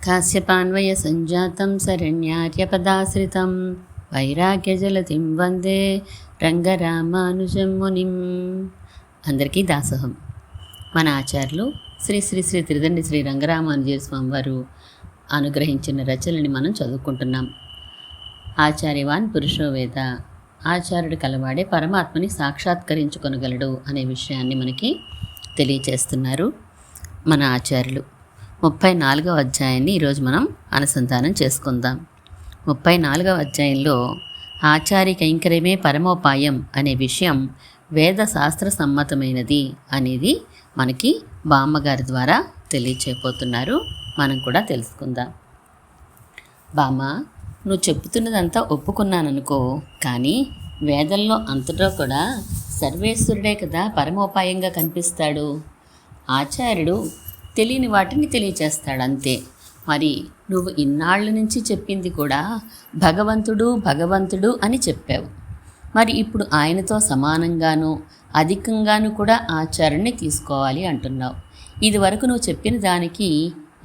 కాశ్యపాన్వయ సంజాతం శరణ్యార్యపదాశ్రితం వైరాగ్యజలతిం వందే రంగరామానుజం మునిం. అందరికీ దాసోహం. మన ఆచార్యులు శ్రీ శ్రీ శ్రీ త్రిదండి శ్రీ రంగరామానుజ స్వామి వారు అనుగ్రహించిన రచనని మనం చదువుకుంటున్నాం. ఆచార్యవాన్ పురుషోవేద, ఆచార్యుడు కలవాడే పరమాత్మని సాక్షాత్కరించుకొనగలడు అనే విషయాన్ని మనకి తెలియచేస్తున్నారు మన ఆచార్యులు. 34వ అధ్యాయాన్ని ఈరోజు మనం అనుసంధానం చేసుకుందాం. 34వ అధ్యాయంలో ఆచార్య కైంకర్యమే పరమోపాయం అనే విషయం వేద శాస్త్ర సమ్మతమైనది అనేది మనకి బామ్మగారి ద్వారా తెలియచేయబోతున్నారు. మనం కూడా తెలుసుకుందాం. బామ్మ, నువ్వు చెప్తున్నదంతా ఒప్పుకున్నాననుకో, కానీ వేదంలో అంతటా కూడా సర్వేశ్వరుడే కదా పరమోపాయంగా కనిపిస్తాడు. ఆచార్యుడు తెలియని వాటిని తెలియచేస్తాడు అంతే. మరి నువ్వు ఇన్నాళ్ళ నుంచి చెప్పింది కూడా భగవంతుడు భగవంతుడు అని చెప్పావు. మరి ఇప్పుడు ఆయనతో సమానంగాను అధికంగాను కూడా ఆచార్యుడిని తీసుకోవాలి అంటున్నావు. ఇది వరకు నువ్వు చెప్పిన దానికి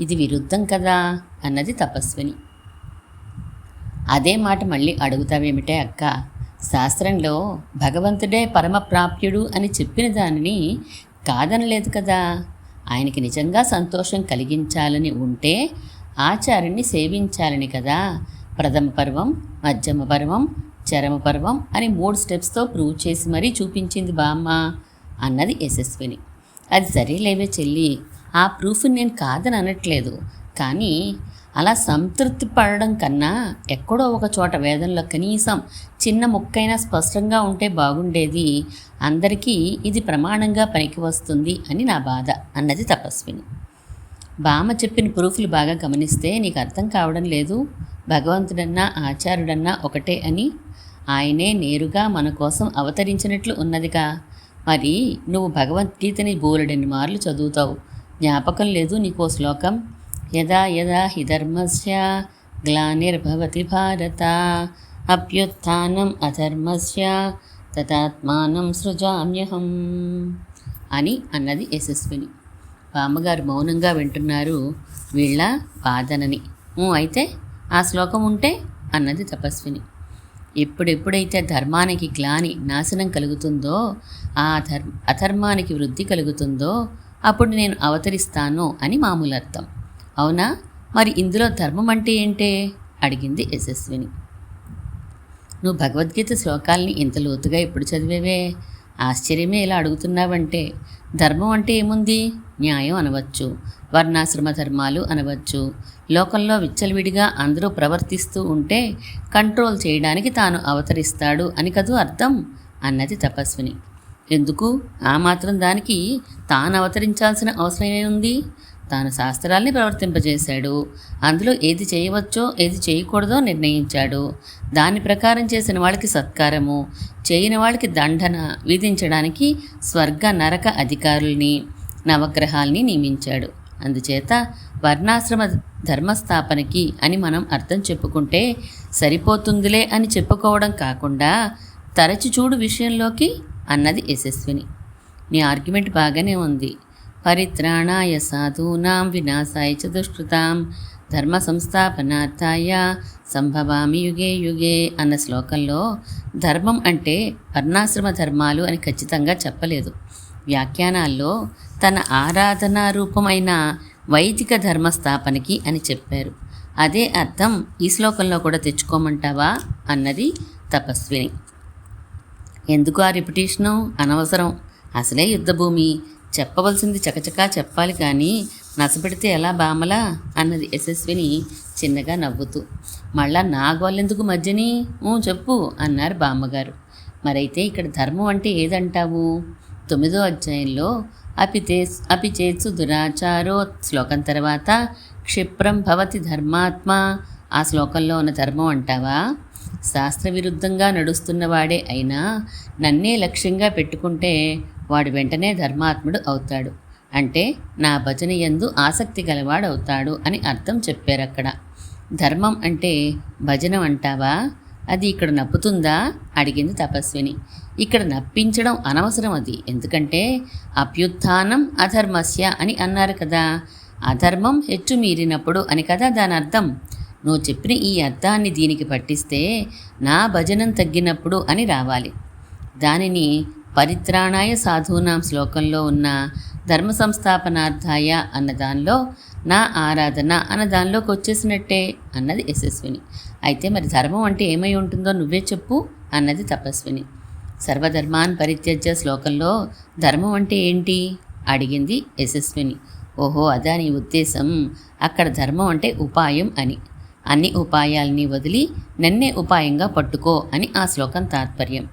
ఇది విరుద్ధం కదా అన్నది తపస్విని. అదే మాట మళ్ళీ అడుగుతావేమిటే అక్క? శాస్త్రంలో భగవంతుడే పరమప్రాప్యుడు అని చెప్పిన దానిని కాదనలేదు కదా. ఆయనకి నిజంగా సంతోషం కలిగించాలని ఉంటే ఆచార్యుని సేవించాలని కదా ప్రథమ పర్వం, మధ్యమ పర్వం, చరమ పర్వం అని 3 స్టెప్స్తో ప్రూవ్ చేసి మరీ చూపించింది బామ్మ అన్నది యశస్విని. అది సరేలేవే చెల్లి, ఆ ప్రూఫ్ని నేను కాదని అనట్లేదు. కానీ అలా సంతృప్తి పడడం కన్నా ఎక్కడో ఒక చోట వేదంలో కనీసం చిన్న ముక్కైనా స్పష్టంగా ఉంటే బాగుండేది. అందరికీ ఇది ప్రమాణంగా పనికి వస్తుంది అని నా బాధ అన్నది తపస్విని. బామ్మ చెప్పిన ప్రూఫ్లు బాగా గమనిస్తే నీకు అర్థం కావడం లేదు. భగవంతుడన్నా ఆచార్యుడన్నా ఒకటే అని, ఆయనే నేరుగా మన కోసం అవతరించినట్లు ఉన్నదిగా. మరి నువ్వు భగవద్గీతని బోలెడన్ని మార్లు చదువుతావు, జ్ఞాపకం లేదు నీకో శ్లోకం? యదా యదా హి ధర్మస్య గ్లానిర్భవతి భారత అభ్యుత్థానం అధర్మస్య తదాత్మానం సృజామ్యహం అని అన్నది యశస్విని. బామ్మగారు మౌనంగా వింటున్నారు వీళ్ళ వాదనని. అయితే ఆ శ్లోకం ఉంటే అన్నది తపస్విని. ఎప్పుడెప్పుడైతే ధర్మానికి గ్లాని నాశనం కలుగుతుందో, ఆ అధర్మానికి వృద్ధి కలుగుతుందో అప్పుడు నేను అవతరిస్తాను అని మామూలు అర్థం. అవునా? మరి ఇందులో ధర్మం అంటే ఏంటే అడిగింది యశస్విని. నువ్వు భగవద్గీత శ్లోకాల్ని ఇంత లోతుగా ఎప్పుడు చదివేవే? ఆశ్చర్యమే ఇలా అడుగుతున్నావంటే. ధర్మం అంటే ఏముంది? న్యాయం అనవచ్చు, వర్ణాశ్రమ ధర్మాలు అనవచ్చు. లోకంలో విచ్చలవిడిగా అందరూ ప్రవర్తిస్తూ ఉంటే కంట్రోల్ చేయడానికి తాను అవతరిస్తాడు అని కదూ అర్థం అన్నది తపస్విని. ఎందుకు? ఆ మాత్రం దానికి తాను అవతరించాల్సిన అవసరమే ఉంది. తాను శాస్త్రాల్ని ప్రవర్తింపజేశాడు, అందులో ఏది చేయవచ్చో ఏది చేయకూడదో నిర్ణయించాడు. దాని ప్రకారం చేసిన వాళ్ళకి సత్కారము, చేయని వాళ్ళకి దండన విధించడానికి స్వర్గ నరక అధికారుల్ని, నవగ్రహాల్ని నియమించాడు. అందుచేత వర్ణాశ్రమ ధర్మస్థాపనకి అని మనం అర్థం చెప్పుకుంటే సరిపోతుందిలే అని చెప్పుకోవడం కాకుండా తరచి చూడు విషయంలోకి అన్నది యశస్విని. నీ ఆర్గ్యుమెంట్ బాగానే ఉంది. పరిత్రాణాయ సాధూనాం వినాశాయ చ దుష్కృతాం ధర్మ సంస్థాపనార్థాయ సంభవామి యుగే యుగే అన్న శ్లోకంలో ధర్మం అంటే వర్ణాశ్రమ ధర్మాలు అని ఖచ్చితంగా చెప్పలేదు. వ్యాఖ్యానాల్లో తన ఆరాధనా రూపమైన వైదిక ధర్మస్థాపనకి అని చెప్పారు. అదే అర్థం ఈ శ్లోకంలో కూడా తెచ్చుకోమంటావా అన్నది తపస్విని. ఎందుకు ఆ రిపిటేషను? అనవసరం. అసలే యుద్ధభూమి, చెప్పవలసింది చకచకా చెప్పాలి కానీ నసపెడితే ఎలా బామలా అన్నది యశస్విని చిన్నగా నవ్వుతూ. మళ్ళా నా గోళ్ళెందుకు మధ్యని? చెప్పు అన్నారు బామ్మగారు. మరైతే ఇక్కడ ధర్మం అంటే ఏదంటావు? 9వ అధ్యాయంలో అపిచేత్సు దురాచారో శ్లోకం తర్వాత క్షిప్రం భవతి ధర్మాత్మ ఆ శ్లోకంలో ఉన్న ధర్మం అంటావా? శాస్త్ర విరుద్ధంగా నడుస్తున్నవాడే అయినా నన్నే లక్ష్యంగా పెట్టుకుంటే వాడు వెంటనే ధర్మాత్ముడు అవుతాడు. అంటే నా భజన యందు ఆసక్తి గలవాడవుతాడు అని అర్థం చెప్పారక్కడ. ధర్మం అంటే భజనం అంటావా? అది ఇక్కడ నప్పుతుందా అడిగింది తపస్విని. ఇక్కడ నప్పించడం అనవసరం అది. ఎందుకంటే అభ్యుత్థానం అధర్మస్య అని అన్నారు కదా. అధర్మం హెచ్చు మీరినప్పుడు అని కదా దాని అర్థం. నువ్వు చెప్పిన ఈ అర్థాన్ని దీనికి పట్టిస్తే నా భజనం తగ్గినప్పుడు అని రావాలి. దానిని పరిత్రాణాయ సాధూనాం శ్లోకంలో ఉన్న ధర్మ సంస్థాపనార్థాయ అన్న దానిలో నా ఆరాధన అన్న దానిలోకి వచ్చేసినట్టే అన్నది యశస్విని. అయితే మరి ధర్మం అంటే ఏమై ఉంటుందో నువ్వే చెప్పు అన్నది తపస్విని. సర్వధర్మాన్ పరిత్యజ్య శ్లోకంలో ధర్మం అంటే ఏంటి అడిగింది యశస్విని. ఓహో, అదా నీ ఉద్దేశం. అక్కడ ధర్మం అంటే ఉపాయం అని. అన్ని ఉపాయాల్ని వదిలి నన్నే ఉపాయంగా పట్టుకో అని ఆ శ్లోకం తాత్పర్యం.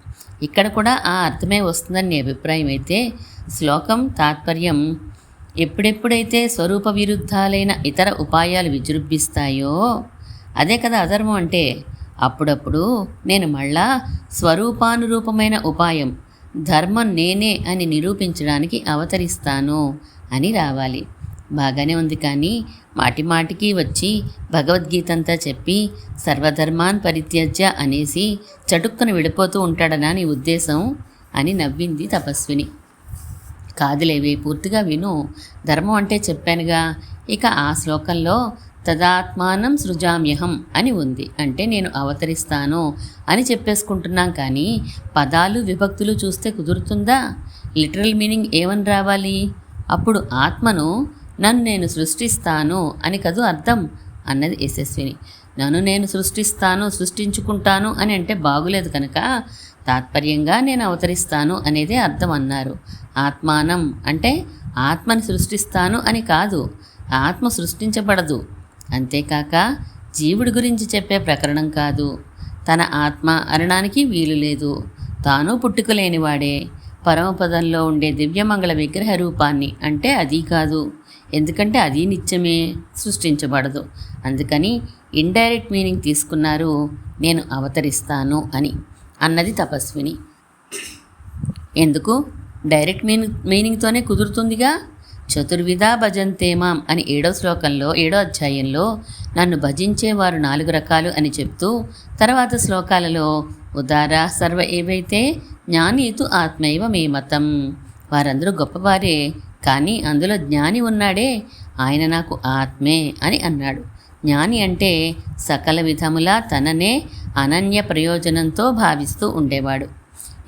ఇక్కడ కూడా ఆ అర్థమే వస్తుందని నీ అభిప్రాయం అయితే శ్లోకం తాత్పర్యం ఎప్పుడెప్పుడైతే స్వరూప విరుద్ధాలైన ఇతర ఉపాయాలు విజృంభిస్తాయో అదే కదా అధర్మం అంటే. అప్పుడప్పుడు నేను మళ్ళా స్వరూపానురూపమైన ఉపాయం ధర్మం నేనే అని నిరూపించడానికి అవతరిస్తాను అని రావాలి. బాగానే ఉంది, కానీ మాటిమాటికి వచ్చి భగవద్గీత అంతా చెప్పి సర్వధర్మాన్ పరిత్యజ్య అనేసి చటుక్కున విడిపోతూ ఉంటాడనా నీ ఉద్దేశం అని నవ్వింది తపస్విని. కాదులేవే, పూర్తిగా విను. ధర్మం అంటే చెప్పానుగా. ఇక ఆ శ్లోకంలో తదాత్మానం సృజామ్యహం అని ఉంది. అంటే నేను అవతరిస్తాను అని చెప్పేసుకుంటున్నాం, కానీ పదాలు విభక్తులు చూస్తే కుదురుతుందా? లిటరల్ మీనింగ్ ఏమని రావాలి? అప్పుడు ఆత్మను నన్ను నేను సృష్టిస్తాను అని కదూ అర్థం అన్నది యశస్విని. నన్ను నేను సృష్టిస్తాను, సృష్టించుకుంటాను అని అంటే బాగులేదు కనుక తాత్పర్యంగా నేను అవతరిస్తాను అనేదే అర్థం అన్నారు. ఆత్మానం అంటే ఆత్మని సృష్టిస్తాను అని కాదు, ఆత్మ సృష్టించబడదు. అంతేకాక జీవుడి గురించి చెప్పే ప్రకరణం కాదు. తన ఆత్మ అనడానికి వీలు లేదు. తాను పుట్టుకలేనివాడే. పరమపదంలో ఉండే దివ్యమంగళ విగ్రహ రూపాన్ని అంటే అది కాదు. ఎందుకంటే అది నిత్యమే, సృష్టించబడదు. అందుకని ఇండైరెక్ట్ మీనింగ్ తీసుకున్నారు నేను అవతరిస్తాను అని అన్నది తపస్విని. ఎందుకు? డైరెక్ట్ మీనింగ్తోనే కుదురుతుందిగా. చతుర్విధా భజంతే మాం అని 7వ శ్లోకంలో 7వ అధ్యాయంలో నన్ను భజించేవారు 4 రకాలు అని చెప్తూ తర్వాత శ్లోకాలలో ఉదార సర్వ ఏవైతే జ్ఞానీతు ఆత్మైవ మే మతం, వారందరూ గొప్పవారే, కానీ అందులో జ్ఞాని ఉన్నాడే, ఆయన నాకు ఆత్మే అని అన్నాడు. జ్ఞాని అంటే సకల విధములా తననే అనన్య ప్రయోజనంతో భావిస్తూ ఉండేవాడు.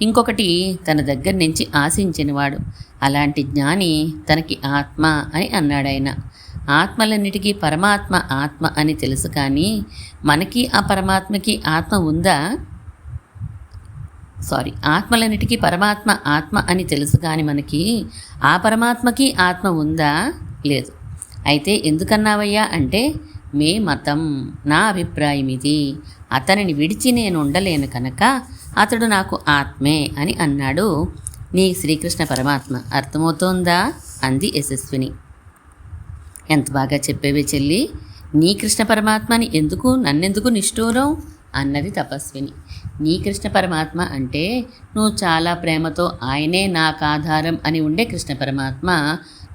ఇంకొకటి తన దగ్గర నుంచి ఆశించినవాడు. అలాంటి జ్ఞాని తనకి ఆత్మ అని అన్నాడాయన. ఆత్మలన్నిటికీ పరమాత్మ ఆత్మ అని తెలుసు, కానీ మనకి ఆ పరమాత్మకి ఆత్మ ఉందా? ఆత్మలన్నిటికీ పరమాత్మ ఆత్మ అని తెలుసు, కానీ మనకి ఆ పరమాత్మకి ఆత్మ ఉందా? లేదు. అయితే ఎందుకన్నావయ్యా అంటే మే మతం, నా అభిప్రాయం ఇది. అతనిని విడిచి నేను ఉండలేను కనుక అతడు నాకు ఆత్మే అని అన్నాడు నీ శ్రీకృష్ణ పరమాత్మ. అర్థమవుతోందా అంది యశస్విని. ఎంత బాగా చెప్పేవే చెల్లి. నీ కృష్ణ పరమాత్మని ఎందుకు, నన్నెందుకు నిష్ఠూరం అన్నది తపస్విని. నీ కృష్ణ పరమాత్మ అంటే నువ్వు చాలా ప్రేమతో ఆయనే నాకు ఆధారం అని ఉండే కృష్ణ పరమాత్మ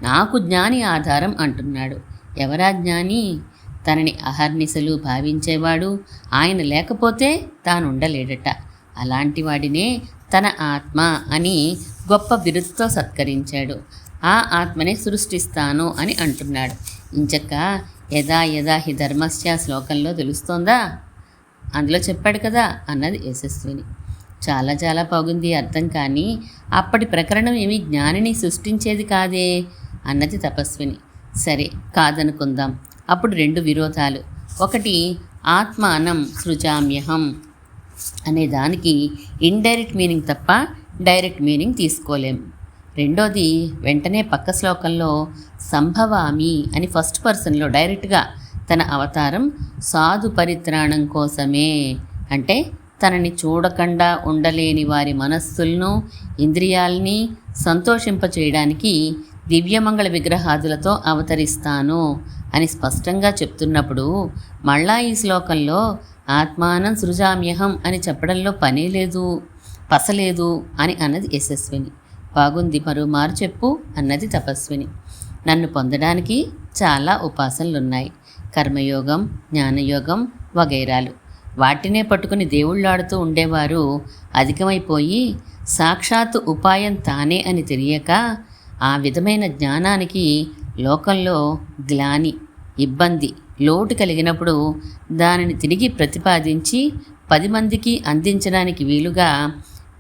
నాకు జ్ఞాని ఆధారం అంటున్నాడు. ఎవరా జ్ఞాని? తనని అహర్నిశలు భావించేవాడు, ఆయన లేకపోతే తాను ఉండలేడట. అలాంటి వాడినే తన ఆత్మ అని గొప్ప బిరుదుతో సత్కరించాడు. ఆ ఆత్మనే సృష్టిస్తాను అని అంటున్నాడు. ఇంచక్క యదా యదా హి ధర్మస్య శ్లోకంలో తెలుస్తోందా? అందులో చెప్పాడు కదా అన్నది యశస్విని. చాలా చాలా బాగుంది అర్థం, కానీ అప్పటి ప్రకరణం ఏమీ జ్ఞానిని సృష్టించేది కాదే అన్నది తపస్విని. సరే కాదనుకుందాం. అప్పుడు 2 విరోధాలు. ఒకటి ఆత్మానం సృజామ్యహం అనే దానికి ఇండైరెక్ట్ మీనింగ్ తప్ప డైరెక్ట్ మీనింగ్ తీసుకోలేం. రెండోది వెంటనే పక్క శ్లోకంలో సంభవామి అని ఫస్ట్ పర్సన్లో డైరెక్ట్గా తన అవతారం సాధు పరిత్రాణం కోసమే, అంటే తనని చూడకుండా ఉండలేని వారి మనస్సులను ఇంద్రియాలని సంతోషింపచేయడానికి దివ్యమంగళ విగ్రహాదులతో అవతరిస్తాను అని స్పష్టంగా చెప్తున్నప్పుడు మళ్ళా ఈ శ్లోకంలో ఆత్మానం సృజామ్యహం అని చెప్పడంలో పనే లేదు, పసలేదు అని అన్నది యశస్విని. బాగుంది, మరోమారు చెప్పు అన్నది తపస్విని. నన్ను పొందడానికి చాలా ఉపాసనలున్నాయి. కర్మయోగం, జ్ఞానయోగం వగైరాలు. వాటినే పట్టుకుని దేవుళ్ళాడుతూ ఉండేవారు అధికమైపోయి సాక్షాత్తు ఉపాయం తానే అని తెలియక ఆ విధమైన జ్ఞానానికి లోకంలో గ్లాని, ఇబ్బంది, లోటు కలిగినప్పుడు దానిని తిరిగి ప్రతిపాదించి 10 మందికి అందించడానికి వీలుగా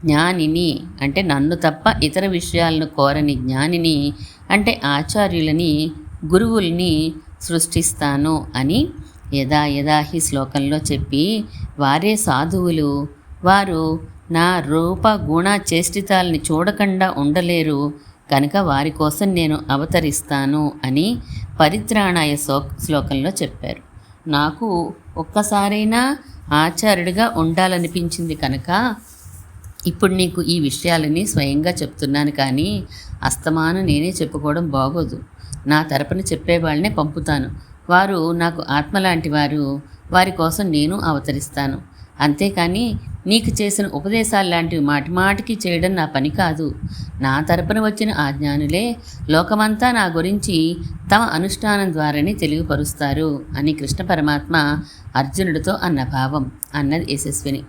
జ్ఞానిని అంటే నన్ను తప్ప ఇతర విషయాలను కోరని జ్ఞానిని అంటే ఆచార్యులని, గురువుల్ని సృష్టిస్తాను అని యదా యదా హి శ్లోకంలో చెప్పి, వారే సాధువులు, వారు నా రూప గుణ చేష్టితాలని చూడకుండా ఉండలేరు కనుక వారి కోసం నేను అవతరిస్తాను అని పరిత్రాణాయ శ్లోకంలో చెప్పారు. నాకు ఒక్కసారైనా ఆచార్యుడిగా ఉండాలనిపించింది కనుక ఇప్పుడు నీకు ఈ విషయాలని స్వయంగా చెప్తున్నాను. కానీ అస్తమానం నేనే చెప్పుకోవడం బాగోదు. నా తరపున చెప్పేవాళ్ళనే పంపుతాను. వారు నాకు ఆత్మలాంటి వారు, వారి కోసం నేను అవతరిస్తాను. అంతేకాని నీకు చేసిన ఉపదేశాలు లాంటివి మాటిమాటికి చేయడం నా పని కాదు. నా తరపున వచ్చిన ఆ జ్ఞానులే లోకమంతా నా గురించి తమ అనుష్ఠానం ద్వారానే తెలియపరుస్తారు అని కృష్ణ పరమాత్మ అర్జునుడితో అన్న భావం అన్నది యశస్విని.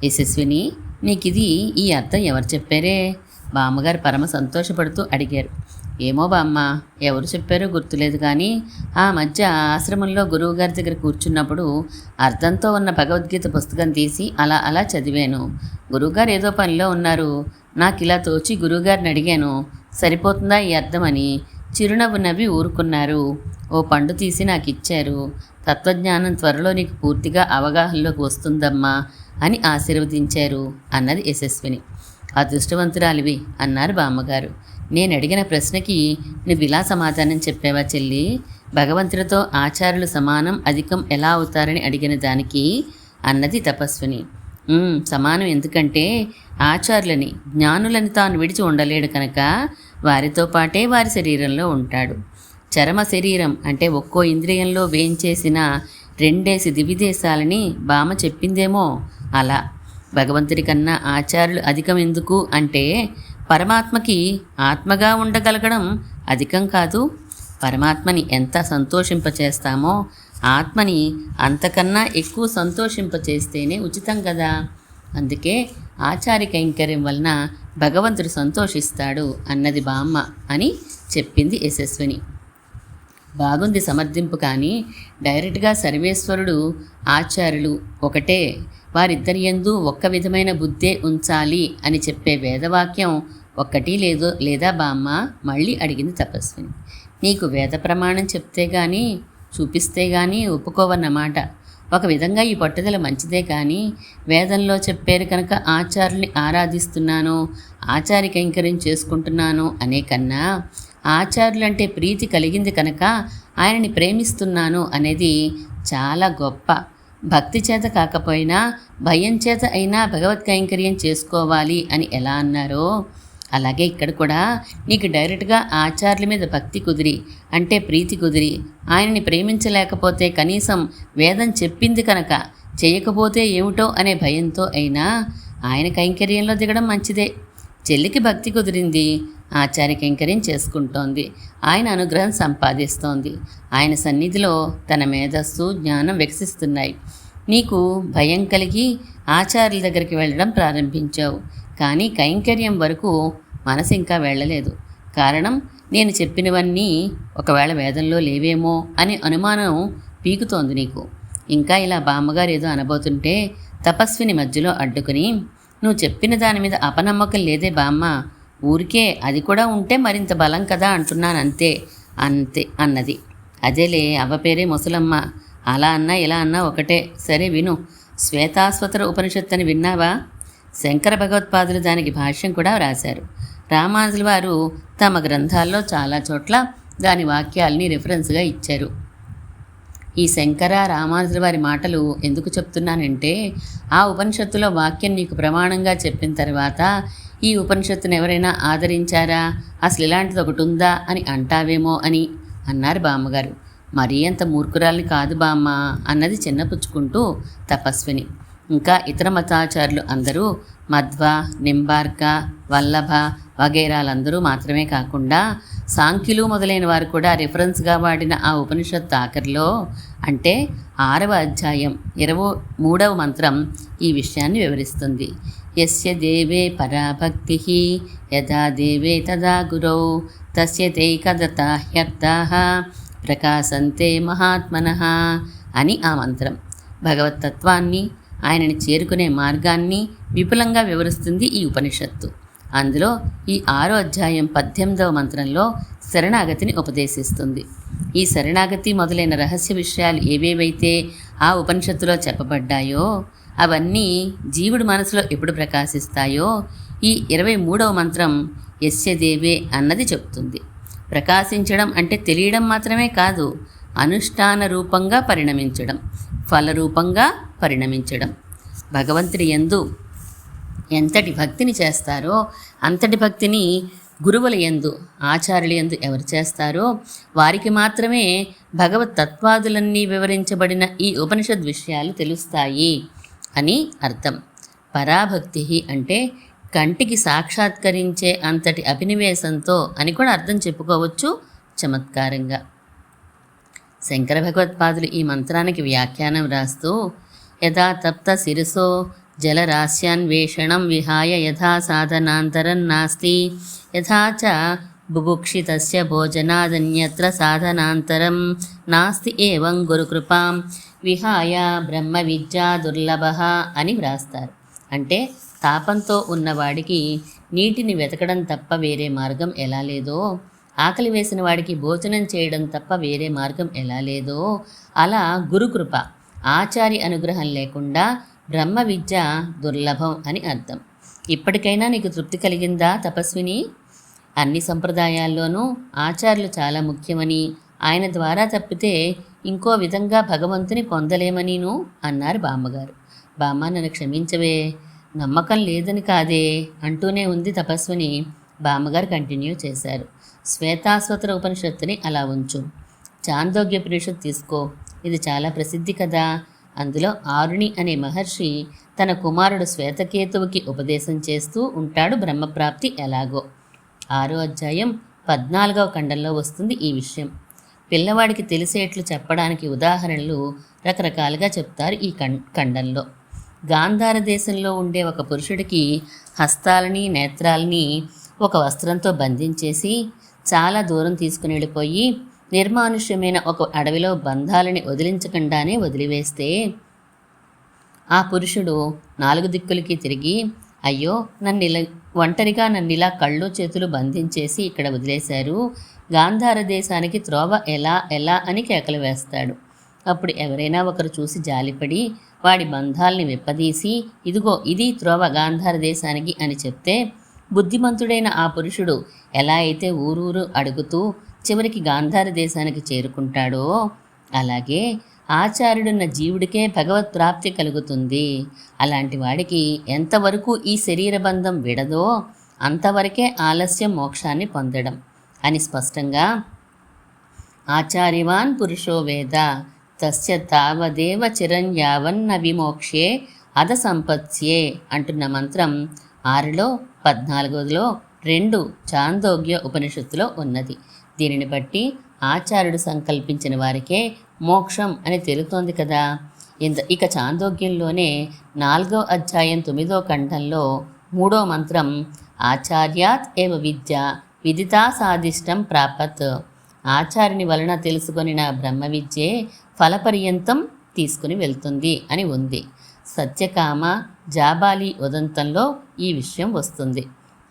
యశస్విని, నీకిది ఈ అర్థం ఎవరు చెప్పారే? బామ్మగారు పరమ సంతోషపడుతూ అడిగారు. ఏమో బామ్మ, ఎవరు చెప్పారో గుర్తులేదు. కానీ ఆ మధ్య ఆశ్రమంలో గురువుగారి దగ్గర కూర్చున్నప్పుడు అర్థంతో ఉన్న భగవద్గీత పుస్తకం తీసి అలా అలా చదివాను. గురువుగారు ఏదో పనిలో ఉన్నారు. నాకు ఇలా తోచి గురువుగారిని అడిగాను, సరిపోతుందా ఈ అర్థం అని. చిరునవ్వు నవ్వి ఊరుకున్నారు. ఓ పండు తీసి నాకు ఇచ్చారు. తత్వజ్ఞానం త్వరలో నీకు పూర్తిగా అవగాహనలోకి వస్తుందమ్మా అని ఆశీర్వదించారు అన్నది యశస్విని. అదృష్టవంతురాలివి అన్నారు బామ్మగారు. నేను అడిగిన ప్రశ్నకి నువ్వు ఇలా సమాధానం చెప్పావా చెల్లి? భగవంతుడితో ఆచార్యులు సమానం అధికం ఎలా అవుతారని అడిగిన దానికి అన్నది తపస్విని. సమానం ఎందుకంటే ఆచార్యులని, జ్ఞానులని తాను విడిచి ఉండలేడు కనుక వారితో పాటే వారి శరీరంలో ఉంటాడు. చరమ శరీరం అంటే ఒక్కో ఇంద్రియంలో వేయించేసిన 2 దివిదేశాలని బామ చెప్పిందేమో అలా. భగవంతుడి కన్నా ఆచార్యులు అధికం ఎందుకు అంటే పరమాత్మకి ఆత్మగా ఉండగలగడం అధికం కాదు. పరమాత్మని ఎంత సంతోషింపచేస్తామో ఆత్మని అంతకన్నా ఎక్కువ సంతోషింపచేస్తేనే ఉచితం కదా. అందుకే ఆచార్య కైంకర్యం వలన భగవంతుడు సంతోషిస్తాడు అన్నది బామ్మ అని చెప్పింది యశస్విని. బాగుంది సమర్థింపు. కానీ డైరెక్ట్గా సర్వేశ్వరుడు ఆచార్యులు ఒకటే, వారిద్దరి యందు ఒక్క విధమైన బుద్ధే ఉంచాలి అని చెప్పే వేదవాక్యం ఒక్కటి లేదా బామ్మ? మళ్ళీ అడిగింది తపస్విని. నీకు వేద ప్రమాణం చెప్తే కానీ చూపిస్తే కానీ ఒప్పుకోవన్నమాట. ఒక విధంగా ఈ పట్టుదల మంచిదే. కానీ వేదంలో చెప్పారు కనుక ఆచార్యుల్ని ఆరాధిస్తున్నాను, ఆచార్య కైంకర్యం చేసుకుంటున్నాను అనే కన్నా ఆచార్యులంటే ప్రీతి కలిగింది కనుక ఆయనని ప్రేమిస్తున్నాను అనేది చాలా గొప్ప. భక్తి చేత కాకపోయినా భయం చేత అయినా భగవత్ కైంకర్యం చేసుకోవాలి అని ఎలా అన్నారో అలాగే ఇక్కడ కూడా నీకు డైరెక్ట్గా ఆచార్యుల మీద భక్తి కుదిరి అంటే ప్రీతి కుదిరి ఆయనని ప్రేమించలేకపోతే కనీసం వేదం చెప్పింది కనుక చేయకపోతే ఏమిటో అనే భయంతో అయినా ఆయన కైంకర్యంలో దిగడం మంచిదే. చెల్లికి భక్తి కుదిరింది, ఆచార్య కైంకర్యం చేసుకుంటోంది, ఆయన అనుగ్రహం సంపాదిస్తోంది, ఆయన సన్నిధిలో తన మేధస్సు జ్ఞానం వికసిస్తున్నాయి. నీకు భయం కలిగి ఆచార్యుల దగ్గరికి వెళ్ళడం ప్రారంభించావు. కానీ కైంకర్యం వరకు మనసు ఇంకా వెళ్ళలేదు. కారణం నేను చెప్పినవన్నీ ఒకవేళ వేదంలో లేవేమో అనే అనుమానం పీకుతోంది నీకు. ఇంకా ఇలా బామ్మగారు ఏదో అనబోతుంటే తపస్విని మధ్యలో అడ్డుకుని, నువ్వు చెప్పిన దాని మీద అపనమ్మకం లేదే బామ్మ, ఊరికే అది కూడా ఉంటే మరింత బలం కదా అంటున్నాను అంతే అన్నది. అదేలే, అవ్వ పేరే ముసలమ్మ, అలా అన్నా ఇలా అన్నా ఒకటే. సరే విను. శ్వేతాశ్వతర ఉపనిషత్తు అని విన్నావా? శంకర భగవత్పాదులు దానికి భాష్యం కూడా రాశారు. రామానుజుల వారు తమ గ్రంథాల్లో చాలా చోట్ల దాని వాక్యాలని రిఫరెన్స్గా ఇచ్చారు. ఈ శంకర రామానుజుల వారి మాటలు ఎందుకు చెప్తున్నానంటే ఆ ఉపనిషత్తులో వాక్యం నీకు ప్రమాణంగా చెప్పిన తర్వాత ఈ ఉపనిషత్తును ఎవరైనా ఆదరించారా, అసలు ఇలాంటిది ఒకటి ఉందా అని అంటావేమో అని అన్నారు బామ్మగారు. మరీ అంత మూర్ఖురాల్ని కాదు బామ్మ అన్నది చిన్నపుచ్చుకుంటూ తపస్విని. ఇంకా ఇతర మతాచారులు అందరూ మధ్వ, నింబార్క, వల్లభ వగైరాలందరూ మాత్రమే కాకుండా సాంఖ్యులు మొదలైన వారు కూడా రిఫరెన్స్గా వాడిన ఆ ఉపనిషత్తు ఆఖరిలో అంటే 6వ అధ్యాయం 23వ మంత్రం ఈ విషయాన్ని వివరిస్తుంది. యస్య దేవే పరాభక్తి యథా దేవే తదా గురౌ తస్య తైకదత హ్యర్థాః ప్రకాశంతే మహాత్మనః అని ఆ మంత్రం. భగవత్తత్వాన్ని, ఆయనని చేరుకునే మార్గాన్ని విపులంగా వివరిస్తుంది ఈ ఉపనిషత్తు. అందులో ఈ 6వ అధ్యాయం 18వ మంత్రంలో శరణాగతిని ఉపదేశిస్తుంది. ఈ శరణాగతి మొదలైన రహస్య విషయాలు ఏవేవైతే ఆ ఉపనిషత్తులో చెప్పబడ్డాయో అవన్నీ జీవుడి మనసులో ఎప్పుడు ప్రకాశిస్తాయో ఈ 23వ మంత్రం యస్య దేవే అన్నది చెప్తుంది. ప్రకాశించడం అంటే తెలియడం మాత్రమే కాదు, అనుష్ఠాన రూపంగా పరిణమించడం, ఫలరూపంగా పరిణమించడం. భగవంతుడి యందు ఎంతటి భక్తిని చేస్తారో అంతటి భక్తిని గురువుల యందు, ఆచార్యుల యందు ఎవరు చేస్తారో వారికి మాత్రమే భగవత్ తత్వాదులన్నీ వివరించబడిన ఈ ఉపనిషద్ విషయాలు తెలుస్తాయి అని అర్థం. పరాభక్తి అంటే కంటికి సాక్షాత్కరించే అంతటి అభినివేశంతో అని కూడా అర్థం చెప్పుకోవచ్చు చమత్కారంగా. శంకర భగవత్పాదులు ఈ మంత్రానికి వ్యాఖ్యానం రాస్తూ, యథా తప్త శిరసో జలరాశ్యాన్వేషణం విహాయ యథా సాధనాంతరం నాస్తి యథా చ బుభుక్షితస్య భోజనాదన్యత్ర సాధనాంతరం నాస్తి ఏవం గురుకృపాం విహాయ బ్రహ్మ విద్యా దుర్లభః అని వ్రాస్తారు. అంటే తాపంతో ఉన్నవాడికి నీటిని వెతకడం తప్ప వేరే మార్గం ఎలా లేదో, ఆకలి వేసిన వాడికి భోజనం చేయడం తప్ప వేరే మార్గం ఎలా లేదో, అలా గురుకృప, ఆచార్య అనుగ్రహం లేకుండా బ్రహ్మ విద్య దుర్లభం అని అర్థం. ఇప్పటికైనా నీకు తృప్తి కలిగిందా తపస్విని? అన్ని సంప్రదాయాల్లోనూ ఆచార్యులు చాలా ముఖ్యమని, ఆయన ద్వారా తప్పితే ఇంకో విధంగా భగవంతుని పొందలేమనిను అన్నారు బామ్మగారు. బామ్మ, నన్ను క్షమించవే, నమ్మకం లేదని కాదే అంటూనే ఉంది తపస్విని. బామ్మగారు కంటిన్యూ చేశారు. శ్వేతాశ్వతర ఉపనిషత్తుని అలా ఉంచు, చాందోగ్యోపనిషత్తు తీసుకో, ఇది చాలా ప్రసిద్ధి కదా. అందులో ఆరుణి అనే మహర్షి తన కుమారుడు శ్వేతకేతువుకి ఉపదేశం చేస్తూ ఉంటాడు బ్రహ్మప్రాప్తి ఎలాగో. 6వ అధ్యాయం 14వ ఖండంలో వస్తుంది ఈ విషయం. పిల్లవాడికి తెలిసేట్లు చెప్పడానికి ఉదాహరణలు రకరకాలుగా చెప్తారు ఈ ఖండంలో. గాంధార దేశంలో ఉండే ఒక పురుషుడికి హస్తాలని నేత్రాలని ఒక వస్త్రంతో బంధించేసి చాలా దూరం తీసుకుని వెళ్ళిపోయి నిర్మానుష్యమైన ఒక అడవిలో బంధాలని వదిలించకుండానే వదిలివేస్తే ఆ పురుషుడు 4 దిక్కులకి తిరిగి, అయ్యో, ఒంటరిగా నన్నిలా కళ్ళు చేతులు బంధించేసి ఇక్కడ వదిలేశారు, గాంధార దేశానికి త్రోవ ఎలా ఎలా అని కేకలు వేస్తాడు. అప్పుడు ఎవరైనా ఒకరు చూసి జాలిపడి వాడి బంధాల్ని విప్పదీసి, ఇదిగో ఇది త్రోవ గాంధార దేశానికి అని చెప్తే బుద్ధిమంతుడైన ఆ పురుషుడు ఎలా అయితే ఊరూరు అడుగుతూ చివరికి గాంధార దేశానికి చేరుకుంటాడో అలాగే ఆచార్యుడున్న జీవుడికే భగవత్ ప్రాప్తి కలుగుతుంది. అలాంటి వాడికి ఎంతవరకు ఈ శరీర బంధం విడదో అంతవరకే ఆలస్యం మోక్షాన్ని పొందడం అని స్పష్టంగా ఆచార్యవాన్ పురుషో వేద తస్య తావదేవ చిరంయావన్న విమోక్షే అధ సంపత్స్యే అంటున్న మంత్రం 6లో 14లో 2 చాందోగ్య ఉపనిషత్తులో ఉన్నది. దీనిని బట్టి ఆచార్యుడు సంకల్పించిన వారికే మోక్షం అని తెలుస్తోంది కదా. ఇక చాందోగ్యంలోనే 4వ అధ్యాయం 9వ ఖండంలో 3వ మంత్రం ఆచార్యాత్ ఏవ విద్య విదితా సాధిష్టం ప్రాపత్. ఆచార్యుని వలన తెలుసుకొనిన బ్రహ్మ విద్యే ఫలపర్యంతం తీసుకుని వెళ్తుంది అని ఉంది. సత్యకామ జాబాలి ఉదంతంలో ఈ విషయం వస్తుంది.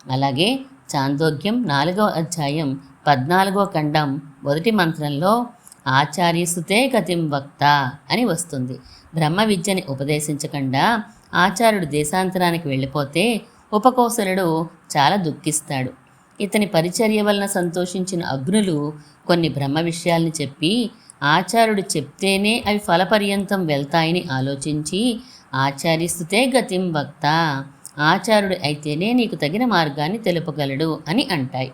అలాగే చాందోగ్యం 4వ అధ్యాయం 14వ ఖండం 1వ మంత్రంలో ఆచార్యసుతే గతిం వక్త అని వస్తుంది. బ్రహ్మ విద్యని ఉపదేశించకుండా ఆచార్యుడు దేశాంతరానికి వెళ్ళిపోతే ఉపకౌశలుడు చాలా దుఃఖిస్తాడు. ఇతని పరిచర్య వలన సంతోషించిన అగ్నులు కొన్ని బ్రహ్మ విషయాల్ని చెప్పి ఆచార్యుడు చెప్తేనే అవి ఫలపర్యంతం వెళ్తాయని ఆలోచించి ఆచార్యస్తుతే గతిం వక్త, ఆచార్యుడు అయితేనే నీకు తగిన మార్గాన్ని తెలుపగలడు అని అంటాయి.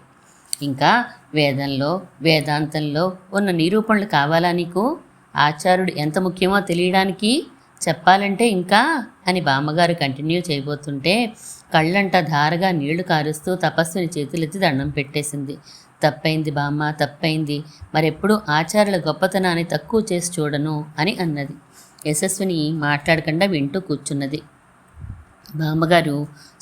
ఇంకా వేదంలో వేదాంతంలో ఉన్న నిరూపణలు కావాలా నీకు? ఆచార్యుడు ఎంత ముఖ్యమో తెలియడానికి చెప్పాలంటే ఇంకా అని బామ్మగారు కంటిన్యూ చేయబోతుంటే కళ్ళంట ధారగా నీళ్లు కారుస్తూ తపస్సుని చేతులెత్తి దండం పెట్టేసింది. తప్పైంది బామ్మ, తప్పైంది, మరెప్పుడు ఆచార్యుల గొప్పతనాన్ని తక్కువ చేసి చూడను అని అన్నది. యశస్విని మాట్లాడకుండా వింటూ కూర్చున్నది. బామ్మగారు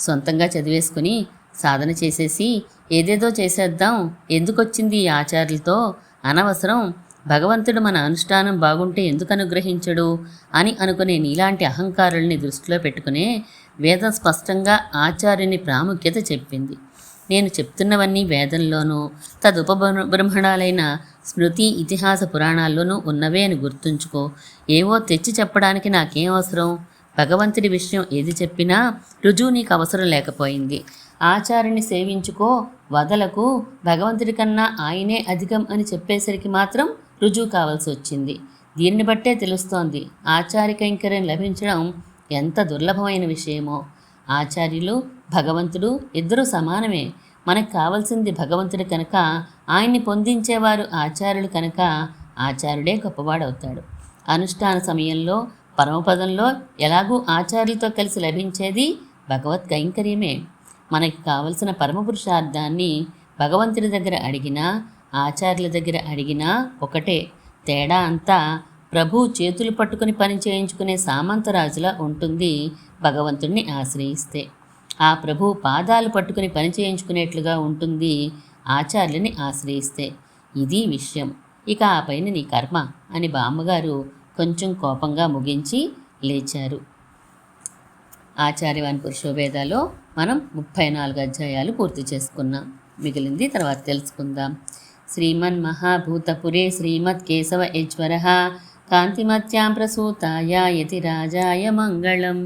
సొంతంగా చదివేసుకుని సాధన చేసేసి ఏదేదో చేసేద్దాం, ఎందుకొచ్చింది ఈ ఆచార్యులతో, అనవసరం, భగవంతుడు మన అనుష్ఠానం బాగుంటే ఎందుకు అనుగ్రహించడు అని అనుకునే నీలాంటి అహంకారుల్ని దృష్టిలో పెట్టుకునే వేదం స్పష్టంగా ఆచార్యుని ప్రాముఖ్యత చెప్పింది. నేను చెప్తున్నవన్నీ వేదంలోనూ తదుపబ్రహ్మణాలైన స్మృతి ఇతిహాస పురాణాల్లోనూ ఉన్నవే అని గుర్తుంచుకో. ఏవో తెచ్చి చెప్పడానికి నాకేం అవసరం? భగవంతుడి విషయం ఏది చెప్పినా రుజువు నీకు అవసరం లేకపోయింది. ఆచార్యుని సేవించుకో, వదలకు, భగవంతుడి కన్నా ఆయనే అధికం అని చెప్పేసరికి మాత్రం రుజువు కావాల్సి వచ్చింది. దీన్ని బట్టే తెలుస్తోంది ఆచార్య కైంకర్యం లభించడం ఎంత దుర్లభమైన విషయమో. ఆచార్యులు, భగవంతుడు ఇద్దరూ సమానమే. మనకు కావలసింది భగవంతుడు కనుక ఆయన్ని పొందించేవారు ఆచార్యులు కనుక ఆచార్యుడే గొప్పవాడవుతాడు. అనుష్ఠాన సమయంలో పరమపదంలో ఎలాగూ ఆచార్యులతో కలిసి లభించేది భగవత్ కైంకర్యమే. మనకి కావలసిన పరమపురుషార్థాన్ని భగవంతుడి దగ్గర అడిగినా ఆచార్యుల దగ్గర అడిగినా ఒకటే. తేడా అంతా ప్రభు చేతులు పట్టుకుని పని చేయించుకునే సామంతరాజులా ఉంటుంది భగవంతుడిని ఆశ్రయిస్తే. ఆ ప్రభు పాదాలు పట్టుకుని పని చేయించుకునేట్లుగా ఉంటుంది ఆచార్యులని ఆశ్రయిస్తే. ఇది విషయం. ఇక ఆ పైన నీ కర్మ అని బామ్మగారు కొంచెం కోపంగా ముగించి లేచారు. ఆచార్యవాణి పురుషోవేదాలో మనం 34 అధ్యాయాలు పూర్తి చేసుకున్నాం. మిగిలింది తర్వాత తెలుసుకుందాం. శ్రీమన్మహాభూతపురే శ్రీమత్ కేశవ యజ్వరః కాంతిమత్యాం ప్రసూతాయ యతిరాజాయ మంగళం.